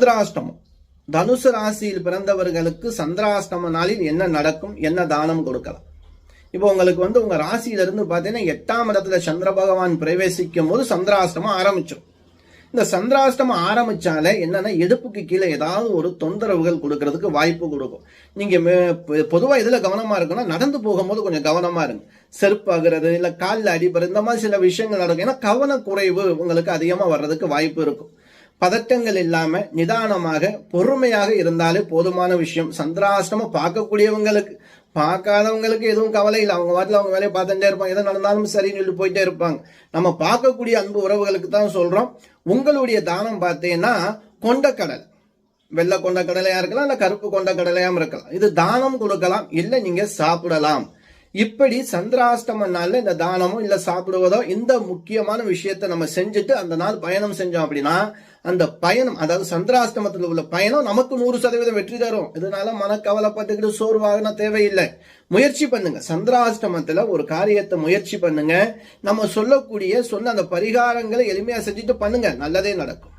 சந்திராஷ்டமம். தனுசு ராசியில் பிறந்தவர்களுக்கு சந்திராஷ்டம நாளில் என்ன நடக்கும், என்ன தானம் கொடுக்கலாம்? இப்போ உங்களுக்கு உங்க ராசியிலிருந்து பார்த்தீங்கன்னா 8ஆம் இடத்துல சந்திர பகவான் பிரவேசிக்கும் போது சந்திராஷ்டமம் ஆரம்பிச்சிடும். இந்த சந்திராஷ்டமம் ஆரம்பிச்சாலே என்னன்னா இடுப்புக்கு கீழே ஏதாவது ஒரு தொந்தரவுகள் கொடுக்கறதுக்கு வாய்ப்பு கொடுக்கும். நீங்க பொதுவா இதுல கவனமா இருக்கணும். நடந்து போகும்போது கொஞ்சம் கவனமா இருங்க. செருப்பு ஆகுறது இல்ல காலில் அடிபடுறது இந்த மாதிரி சில விஷயங்கள் நடக்கும். ஏன்னா கவனக்குறைவு உங்களுக்கு அதிகமா வர்றதுக்கு வாய்ப்பு இருக்கும். பதட்டங்கள் இல்லாம நிதானமாக பொறுமையாக இருந்தாலே போதுமான விஷயம். சந்திராஷ்டமம் பார்க்கக்கூடியவங்களுக்கு, பார்க்காதவங்களுக்கு எதுவும் கவலை இல்லை. அவங்க வாட்டில் அவங்க வேலையை பார்த்துட்டே இருப்பாங்க. எது நடந்தாலும் சரின்னு சொல்லி போயிட்டே இருப்பாங்க. நம்ம பார்க்கக்கூடிய அன்பு உறவுகளுக்கு தான் சொல்றோம். உங்களுடைய தானம் பார்த்தீங்கன்னா கொண்டக்கடலை, வெள்ளை கொண்டக்கடலையா இருக்கலாம், இல்ல கருப்பு கொண்டக்கடலையாம் இருக்கலாம். இது தானம் கொடுக்கலாம், இல்ல நீங்க சாப்பிடலாம். இப்படி சந்திராஷ்டம நாள்ல இந்த தானமோ இல்ல சாப்பிடுவதோ இந்த முக்கியமான விஷயத்தை நம்ம செஞ்சுட்டு அந்த நாள் பயணம் செஞ்சோம் அப்படின்னா அந்த பயணம், அதாவது சந்திராஷ்டமத்தில் உள்ள பயணம் நமக்கு 100% வெற்றி தரும். இதனால மனக்கவலைப்பட்டுக்கிட்டு சோர்வாக தேவையில்லை. முயற்சி பண்ணுங்க. சந்திராஷ்டமத்துல ஒரு காரியத்தை முயற்சி பண்ணுங்க. நம்ம சொன்ன அந்த பரிகாரங்களை எளிமையா செஞ்சுட்டு பண்ணுங்க, நல்லதே நடக்கும்.